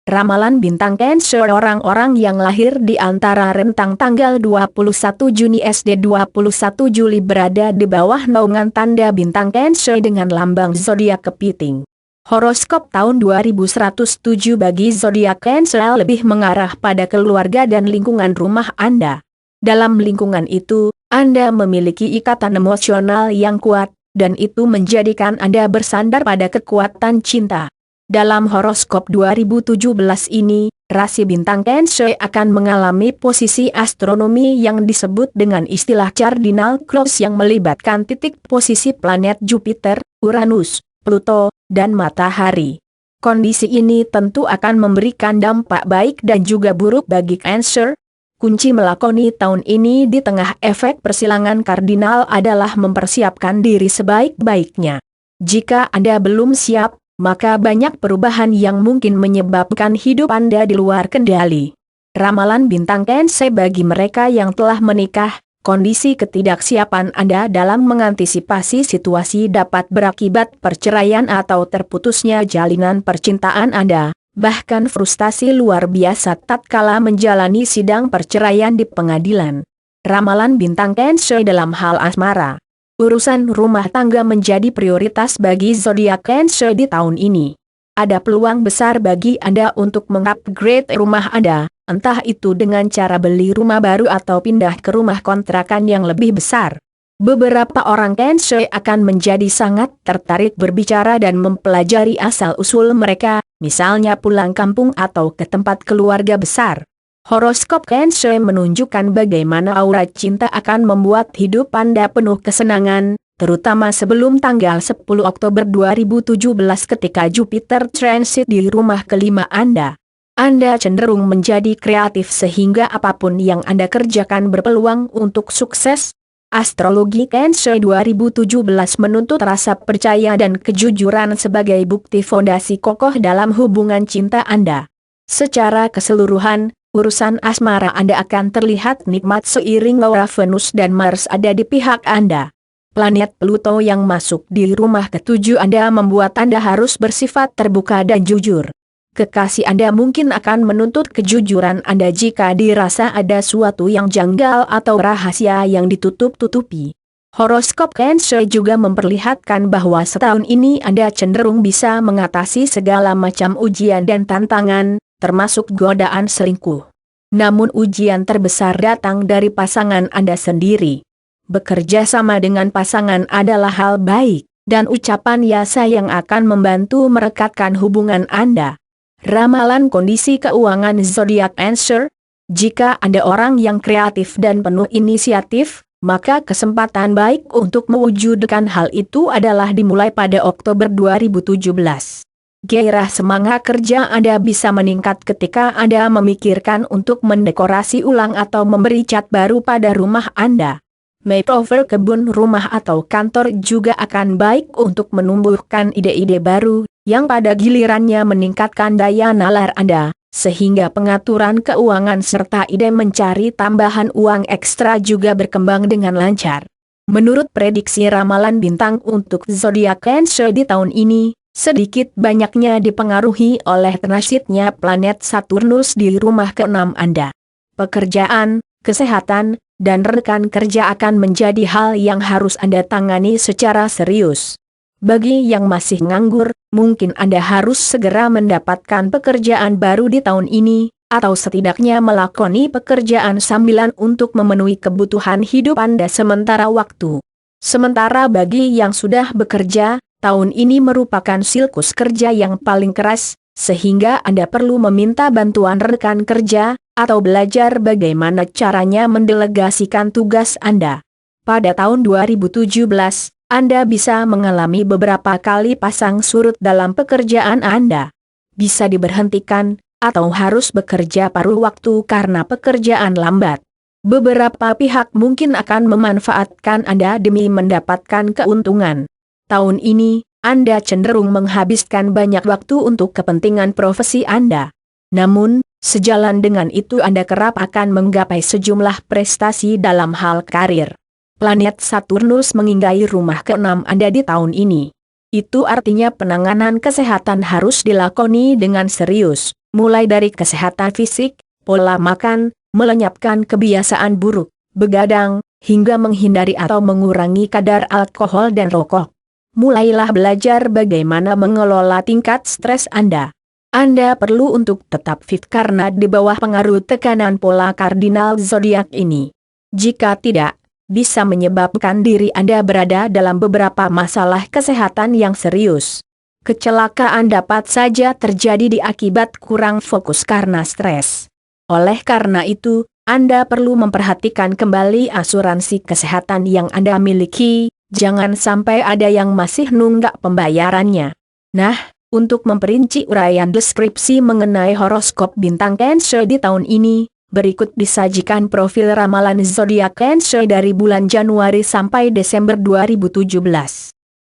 Ramalan bintang Cancer. Orang-orang yang lahir di antara rentang tanggal 21 Juni SD 21 Juli berada di bawah naungan tanda bintang Cancer dengan lambang zodiak kepiting. Horoskop tahun 2107 bagi zodiak Cancer lebih mengarah pada keluarga dan lingkungan rumah Anda. Dalam lingkungan itu, Anda memiliki ikatan emosional yang kuat, dan itu menjadikan Anda bersandar pada kekuatan cinta. Dalam horoskop 2017 ini, rasi bintang Cancer akan mengalami posisi astronomi yang disebut dengan istilah cardinal close yang melibatkan titik posisi planet Jupiter, Uranus, Pluto, dan matahari. Kondisi ini tentu akan memberikan dampak baik dan juga buruk bagi Cancer. Kunci melakoni tahun ini di tengah efek persilangan kardinal adalah mempersiapkan diri sebaik-baiknya. Jika Anda belum siap, maka banyak perubahan yang mungkin menyebabkan hidup Anda di luar kendali. Ramalan bintang Cancer bagi mereka yang telah menikah, kondisi ketidaksiapan Anda dalam mengantisipasi situasi dapat berakibat perceraian atau terputusnya jalinan percintaan Anda, bahkan frustasi luar biasa tatkala menjalani sidang perceraian di pengadilan. Ramalan bintang Cancer dalam hal asmara. Urusan rumah tangga menjadi prioritas bagi zodiak Cancer di tahun ini. Ada peluang besar bagi Anda untuk mengupgrade rumah Anda, entah itu dengan cara beli rumah baru atau pindah ke rumah kontrakan yang lebih besar. Beberapa orang Cancer akan menjadi sangat tertarik berbicara dan mempelajari asal-usul mereka, misalnya pulang kampung atau ke tempat keluarga besar. Horoskop Cancer menunjukkan bagaimana aura cinta akan membuat hidup Anda penuh kesenangan, terutama sebelum tanggal 10 Oktober 2017 ketika Jupiter transit di rumah kelima Anda. Anda cenderung menjadi kreatif sehingga apapun yang Anda kerjakan berpeluang untuk sukses. Astrologi Cancer 2017 menuntut rasa percaya dan kejujuran sebagai bukti fondasi kokoh dalam hubungan cinta Anda. Secara keseluruhan, urusan asmara Anda akan terlihat nikmat seiring aura Venus dan Mars ada di pihak Anda. Planet Pluto yang masuk di rumah ketujuh Anda membuat Anda harus bersifat terbuka dan jujur. Kekasih Anda mungkin akan menuntut kejujuran Anda jika dirasa ada suatu yang janggal atau rahasia yang ditutup-tutupi. Horoskop Cancer juga memperlihatkan bahwa setahun ini Anda cenderung bisa mengatasi segala macam ujian dan tantangan, termasuk godaan selingkuh. Namun ujian terbesar datang dari pasangan Anda sendiri. Bekerja sama dengan pasangan adalah hal baik, dan ucapan ya sayang akan membantu merekatkan hubungan Anda. Ramalan kondisi keuangan zodiak Cancer. Jika Anda orang yang kreatif dan penuh inisiatif, maka kesempatan baik untuk mewujudkan hal itu adalah dimulai pada Oktober 2017. Gairah semangat kerja Anda bisa meningkat ketika Anda memikirkan untuk mendekorasi ulang atau memberi cat baru pada rumah Anda. Makeover kebun rumah atau kantor juga akan baik untuk menumbuhkan ide-ide baru, yang pada gilirannya meningkatkan daya nalar Anda, sehingga pengaturan keuangan serta ide mencari tambahan uang ekstra juga berkembang dengan lancar. Menurut prediksi ramalan bintang untuk zodiak Cancer di tahun ini, sedikit banyaknya dipengaruhi oleh transitnya planet Saturnus di rumah ke-6 Anda. Pekerjaan, kesehatan, dan rekan kerja akan menjadi hal yang harus Anda tangani secara serius. Bagi yang masih nganggur, mungkin Anda harus segera mendapatkan pekerjaan baru di tahun ini, atau setidaknya melakoni pekerjaan sambilan untuk memenuhi kebutuhan hidup Anda sementara waktu. Sementara bagi yang sudah bekerja, tahun ini merupakan siklus kerja yang paling keras, sehingga Anda perlu meminta bantuan rekan kerja, atau belajar bagaimana caranya mendelegasikan tugas Anda. Pada tahun 2017, Anda bisa mengalami beberapa kali pasang surut dalam pekerjaan Anda. Bisa diberhentikan, atau harus bekerja paruh waktu karena pekerjaan lambat. Beberapa pihak mungkin akan memanfaatkan Anda demi mendapatkan keuntungan. Tahun ini, Anda cenderung menghabiskan banyak waktu untuk kepentingan profesi Anda. Namun, sejalan dengan itu Anda kerap akan menggapai sejumlah prestasi dalam hal karir. Planet Saturnus menginggahi rumah ke-6 Anda di tahun ini. Itu artinya penanganan kesehatan harus dilakoni dengan serius. Mulai dari kesehatan fisik, pola makan, melenyapkan kebiasaan buruk, begadang, hingga menghindari atau mengurangi kadar alkohol dan rokok. Mulailah belajar bagaimana mengelola tingkat stres Anda. Anda perlu untuk tetap fit karena di bawah pengaruh tekanan pola kardinal zodiak ini. Jika tidak, bisa menyebabkan diri Anda berada dalam beberapa masalah kesehatan yang serius. Kecelakaan dapat saja terjadi akibat kurang fokus karena stres. Oleh karena itu, Anda perlu memperhatikan kembali asuransi kesehatan yang Anda miliki, jangan sampai ada yang masih nunggak pembayarannya. Nah, untuk memperinci uraian deskripsi mengenai horoskop bintang Cancer di tahun ini, berikut disajikan profil ramalan zodiak Cancer dari bulan Januari sampai Desember 2017.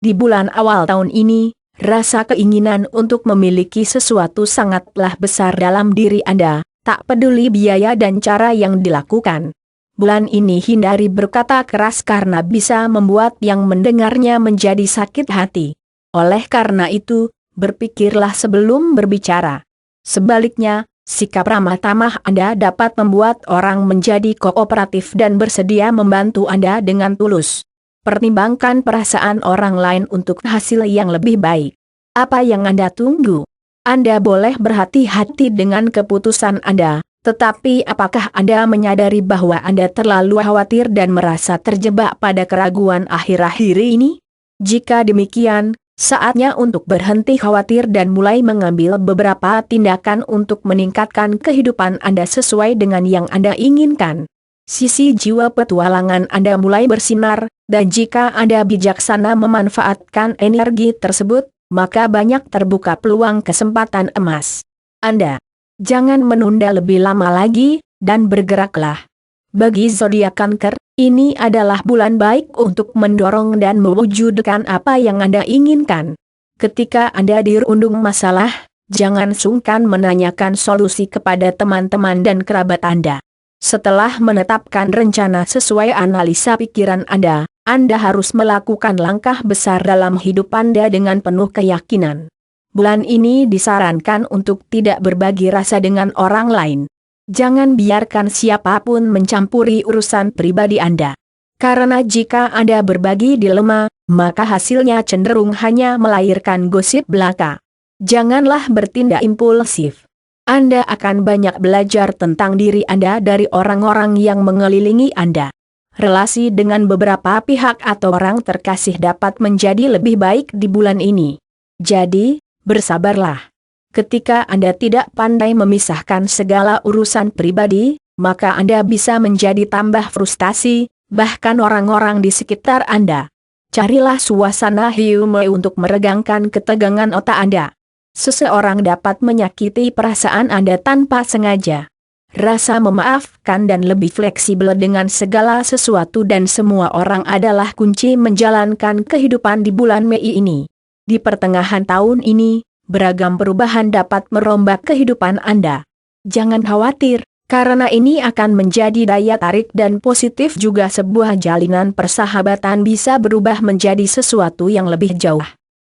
Di bulan awal tahun ini, rasa keinginan untuk memiliki sesuatu sangatlah besar dalam diri Anda, tak peduli biaya dan cara yang dilakukan. Bulan ini hindari berkata keras karena bisa membuat yang mendengarnya menjadi sakit hati. Oleh karena itu, berpikirlah sebelum berbicara. Sebaliknya, sikap ramah tamah Anda dapat membuat orang menjadi kooperatif dan bersedia membantu Anda dengan tulus. Pertimbangkan perasaan orang lain untuk hasil yang lebih baik. Apa yang Anda tunggu? Anda boleh berhati-hati dengan keputusan Anda. Tetapi apakah Anda menyadari bahwa Anda terlalu khawatir dan merasa terjebak pada keraguan akhir-akhir ini? Jika demikian, saatnya untuk berhenti khawatir dan mulai mengambil beberapa tindakan untuk meningkatkan kehidupan Anda sesuai dengan yang Anda inginkan. Sisi jiwa petualangan Anda mulai bersinar, dan jika Anda bijaksana memanfaatkan energi tersebut, maka banyak terbuka peluang kesempatan emas. Anda jangan menunda lebih lama lagi, dan bergeraklah. Bagi zodiak Kanker, ini adalah bulan baik untuk mendorong dan mewujudkan apa yang Anda inginkan. Ketika Anda dirundung masalah, jangan sungkan menanyakan solusi kepada teman-teman dan kerabat Anda. Setelah menetapkan rencana sesuai analisa pikiran Anda harus melakukan langkah besar dalam hidup Anda dengan penuh keyakinan. Bulan ini disarankan untuk tidak berbagi rasa dengan orang lain. Jangan biarkan siapapun mencampuri urusan pribadi Anda. Karena jika Anda berbagi dilema, maka hasilnya cenderung hanya melahirkan gosip belaka. Janganlah bertindak impulsif. Anda akan banyak belajar tentang diri Anda dari orang-orang yang mengelilingi Anda. Relasi dengan beberapa pihak atau orang terkasih dapat menjadi lebih baik di bulan ini. Jadi, bersabarlah. Ketika Anda tidak pandai memisahkan segala urusan pribadi, maka Anda bisa menjadi tambah frustasi, bahkan orang-orang di sekitar Anda. Carilah suasana humor untuk meregangkan ketegangan otak Anda. Seseorang dapat menyakiti perasaan Anda tanpa sengaja. Rasa memaafkan dan lebih fleksibel dengan segala sesuatu dan semua orang adalah kunci menjalankan kehidupan di bulan Mei ini. Di pertengahan tahun ini, beragam perubahan dapat merombak kehidupan Anda. Jangan khawatir, karena ini akan menjadi daya tarik dan positif juga sebuah jalinan persahabatan bisa berubah menjadi sesuatu yang lebih jauh.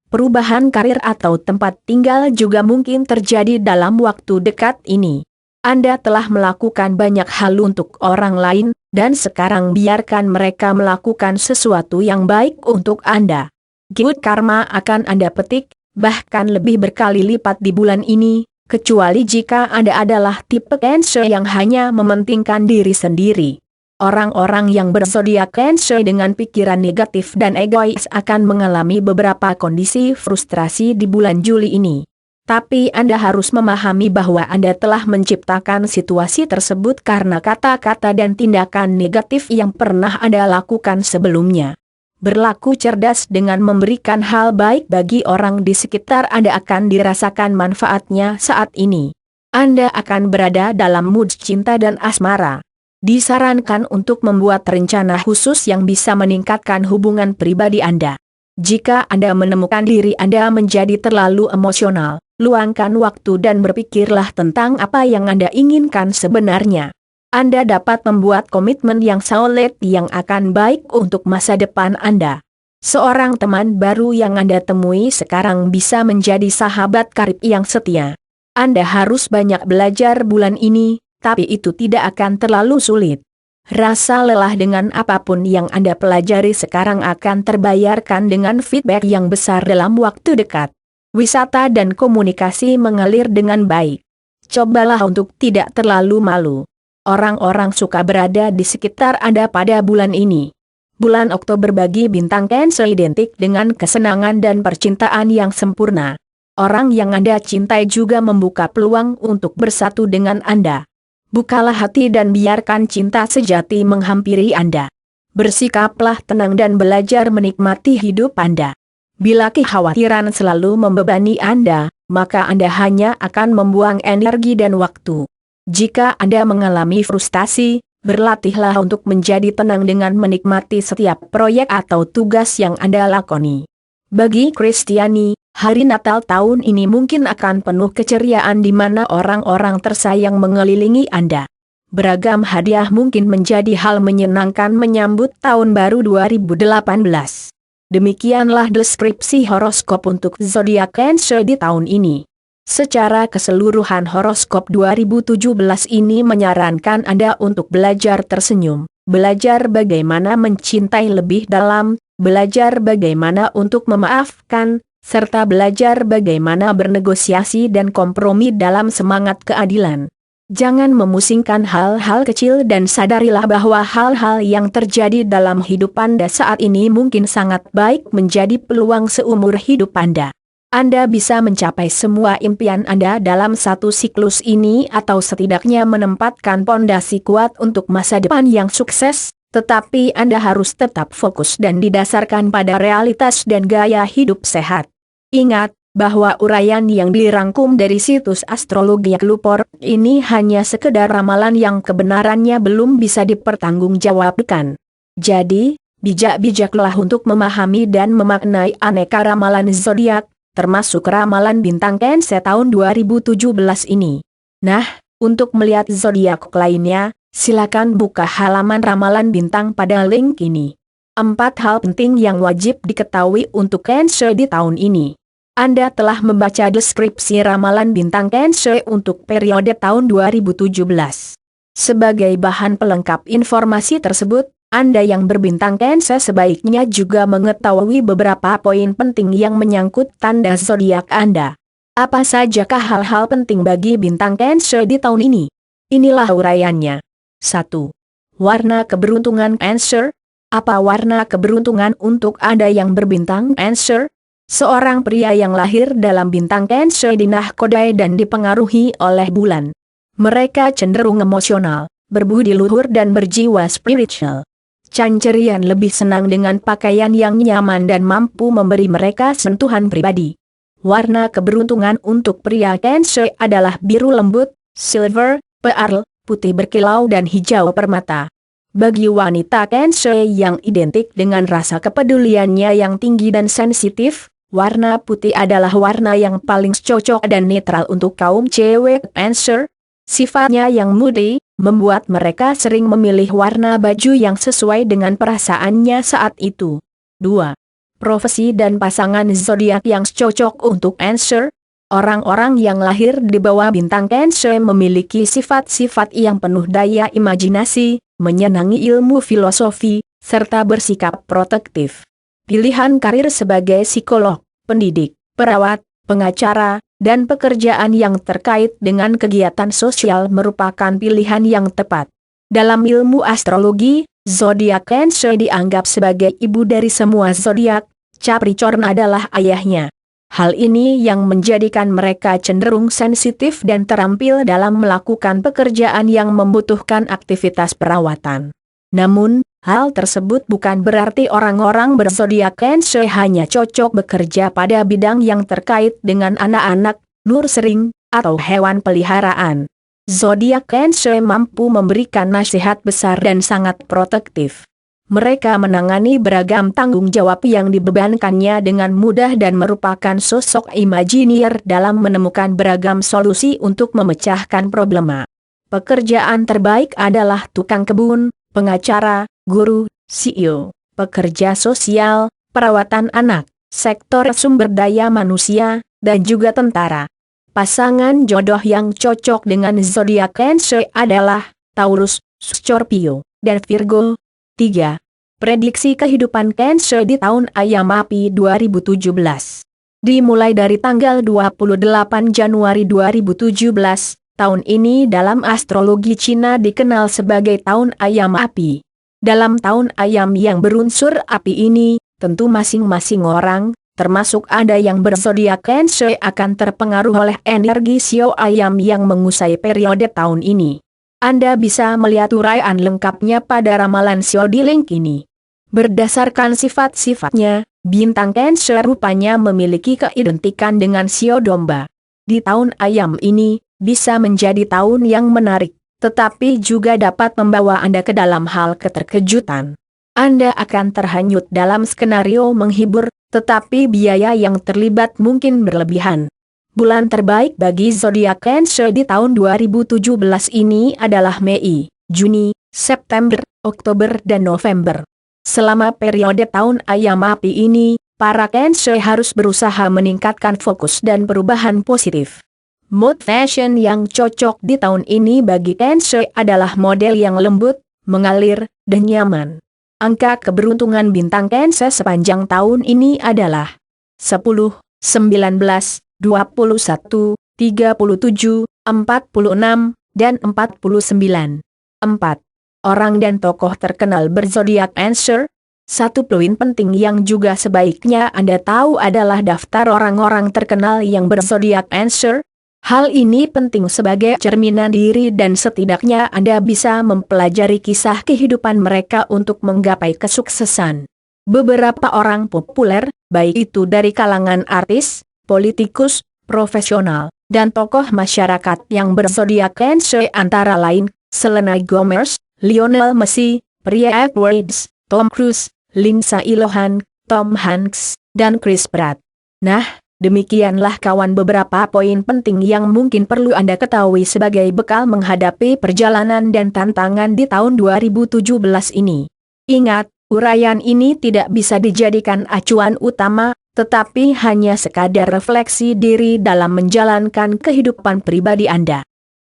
Perubahan karir atau tempat tinggal juga mungkin terjadi dalam waktu dekat ini. Anda telah melakukan banyak hal untuk orang lain, dan sekarang biarkan mereka melakukan sesuatu yang baik untuk Anda. Good karma akan Anda petik, bahkan lebih berkali lipat di bulan ini, kecuali jika Anda adalah tipe Cancer yang hanya mementingkan diri sendiri. Orang-orang yang berzodiak Cancer dengan pikiran negatif dan egois akan mengalami beberapa kondisi frustrasi di bulan Juli ini. Tapi Anda harus memahami bahwa Anda telah menciptakan situasi tersebut karena kata-kata dan tindakan negatif yang pernah Anda lakukan sebelumnya. Berlaku cerdas dengan memberikan hal baik bagi orang di sekitar Anda akan dirasakan manfaatnya saat ini. Anda akan berada dalam mood cinta dan asmara. Disarankan untuk membuat rencana khusus yang bisa meningkatkan hubungan pribadi Anda. Jika Anda menemukan diri Anda menjadi terlalu emosional, luangkan waktu dan berpikirlah tentang apa yang Anda inginkan sebenarnya. Anda dapat membuat komitmen yang solid yang akan baik untuk masa depan Anda. Seorang teman baru yang Anda temui sekarang bisa menjadi sahabat karib yang setia. Anda harus banyak belajar bulan ini, tapi itu tidak akan terlalu sulit. Rasa lelah dengan apapun yang Anda pelajari sekarang akan terbayarkan dengan feedback yang besar dalam waktu dekat. Wisata dan komunikasi mengalir dengan baik. Cobalah untuk tidak terlalu malu. Orang-orang suka berada di sekitar Anda pada bulan ini. Bulan Oktober bagi bintang Cancer identik dengan kesenangan dan percintaan yang sempurna. Orang yang Anda cintai juga membuka peluang untuk bersatu dengan Anda. Bukalah hati dan biarkan cinta sejati menghampiri Anda. Bersikaplah tenang dan belajar menikmati hidup Anda. Bila kekhawatiran selalu membebani Anda, maka Anda hanya akan membuang energi dan waktu. Jika Anda mengalami frustasi, berlatihlah untuk menjadi tenang dengan menikmati setiap proyek atau tugas yang Anda lakoni. Bagi Kristiani, hari Natal tahun ini mungkin akan penuh keceriaan di mana orang-orang tersayang mengelilingi Anda. Beragam hadiah mungkin menjadi hal menyenangkan menyambut tahun baru 2018. Demikianlah deskripsi horoskop untuk zodiak Cancer di tahun ini. Secara keseluruhan horoskop 2017 ini menyarankan Anda untuk belajar tersenyum, belajar bagaimana mencintai lebih dalam, belajar bagaimana untuk memaafkan, serta belajar bagaimana bernegosiasi dan kompromi dalam semangat keadilan. Jangan memusingkan hal-hal kecil dan sadarilah bahwa hal-hal yang terjadi dalam hidup Anda saat ini mungkin sangat baik menjadi peluang seumur hidup Anda. Anda bisa mencapai semua impian Anda dalam satu siklus ini atau setidaknya menempatkan pondasi kuat untuk masa depan yang sukses, tetapi Anda harus tetap fokus dan didasarkan pada realitas dan gaya hidup sehat. Ingat, bahwa uraian yang dirangkum dari situs astrologi Clueport ini hanya sekedar ramalan yang kebenarannya belum bisa dipertanggungjawabkan. Jadi, bijak-bijaklah untuk memahami dan memaknai aneka ramalan zodiak, termasuk ramalan bintang Cancer tahun 2017 ini. Nah, untuk melihat zodiak lainnya, silakan buka halaman ramalan bintang pada link ini. 4 hal penting yang wajib diketahui untuk Cancer di tahun ini. Anda telah membaca deskripsi ramalan bintang Cancer untuk periode tahun 2017. Sebagai bahan pelengkap informasi tersebut, Anda yang berbintang Cancer sebaiknya juga mengetahui beberapa poin penting yang menyangkut tanda zodiak Anda. Apa sajakah hal-hal penting bagi bintang Cancer di tahun ini? Inilah uraiannya. 1. Warna keberuntungan Cancer. Apa warna keberuntungan untuk Anda yang berbintang Cancer? Seorang pria yang lahir dalam bintang Cancer dinahkodai dan dipengaruhi oleh bulan. Mereka cenderung emosional, berbudi luhur dan berjiwa spiritual. Cancerian lebih senang dengan pakaian yang nyaman dan mampu memberi mereka sentuhan pribadi. Warna keberuntungan untuk pria Cancer adalah biru lembut, silver, pearl, putih berkilau dan hijau permata. Bagi wanita Cancer yang identik dengan rasa kepeduliannya yang tinggi dan sensitif, warna putih adalah warna yang paling cocok dan netral untuk kaum cewek Cancer. Sifatnya yang moody, membuat mereka sering memilih warna baju yang sesuai dengan perasaannya saat itu. 2. Profesi dan pasangan zodiak yang cocok untuk Cancer. Orang-orang yang lahir di bawah bintang Cancer memiliki sifat-sifat yang penuh daya imajinasi, menyenangi ilmu filosofi, serta bersikap protektif. Pilihan karir sebagai psikolog, pendidik, perawat, pengacara, dan pekerjaan yang terkait dengan kegiatan sosial merupakan pilihan yang tepat. Dalam ilmu astrologi, zodiak Cancer dianggap sebagai ibu dari semua zodiak, Capricorn adalah ayahnya. Hal ini yang menjadikan mereka cenderung sensitif dan terampil dalam melakukan pekerjaan yang membutuhkan aktivitas perawatan. Namun, hal tersebut bukan berarti orang-orang berzodiak Cancer hanya cocok bekerja pada bidang yang terkait dengan anak-anak, nursery, atau hewan peliharaan. Zodiak Cancer mampu memberikan nasihat besar dan sangat protektif. Mereka menangani beragam tanggung jawab yang dibebankannya dengan mudah dan merupakan sosok imajiner dalam menemukan beragam solusi untuk memecahkan problema. Pekerjaan terbaik adalah tukang kebun, pengacara, guru, CEO, pekerja sosial, perawatan anak, sektor sumber daya manusia, dan juga tentara. Pasangan jodoh yang cocok dengan zodiak Cancer adalah Taurus, Scorpio, dan Virgo. 3. Prediksi kehidupan Cancer di tahun Ayam Api 2017. Dimulai dari tanggal 28 Januari 2017, tahun ini dalam astrologi Cina dikenal sebagai tahun Ayam Api. Dalam tahun ayam yang berunsur api ini, tentu masing-masing orang, termasuk Anda yang berzodiak Cancer, akan terpengaruh oleh energi sio ayam yang mengusai periode tahun ini. Anda bisa melihat uraian lengkapnya pada ramalan sio di link ini. Berdasarkan sifat-sifatnya, bintang Cancer rupanya memiliki keidentikan dengan sio domba. Di tahun ayam ini, bisa menjadi tahun yang menarik, tetapi juga dapat membawa Anda ke dalam hal keterkejutan. Anda akan terhanyut dalam skenario menghibur, tetapi biaya yang terlibat mungkin berlebihan. Bulan terbaik bagi zodiak Cancer di tahun 2017 ini adalah Mei, Juni, September, Oktober dan November. Selama periode tahun ayam api ini, para Cancer harus berusaha meningkatkan fokus dan perubahan positif. Mode fashion yang cocok di tahun ini bagi Cancer adalah model yang lembut, mengalir, dan nyaman. Angka keberuntungan bintang Cancer sepanjang tahun ini adalah 10, 19, 21, 37, 46, dan 49. 4. Orang dan tokoh terkenal berzodiak Cancer. Satu poin penting yang juga sebaiknya Anda tahu adalah daftar orang-orang terkenal yang berzodiak Cancer. Hal ini penting sebagai cerminan diri dan setidaknya Anda bisa mempelajari kisah kehidupan mereka untuk menggapai kesuksesan. Beberapa orang populer, baik itu dari kalangan artis, politikus, profesional, dan tokoh masyarakat yang berzodiak Cancer antara lain, Selena Gomez, Lionel Messi, Rhea Edwards, Tom Cruise, Lindsay Lohan, Tom Hanks, dan Chris Pratt. Nah, demikianlah kawan beberapa poin penting yang mungkin perlu Anda ketahui sebagai bekal menghadapi perjalanan dan tantangan di tahun 2017 ini. Ingat, uraian ini tidak bisa dijadikan acuan utama, tetapi hanya sekadar refleksi diri dalam menjalankan kehidupan pribadi Anda.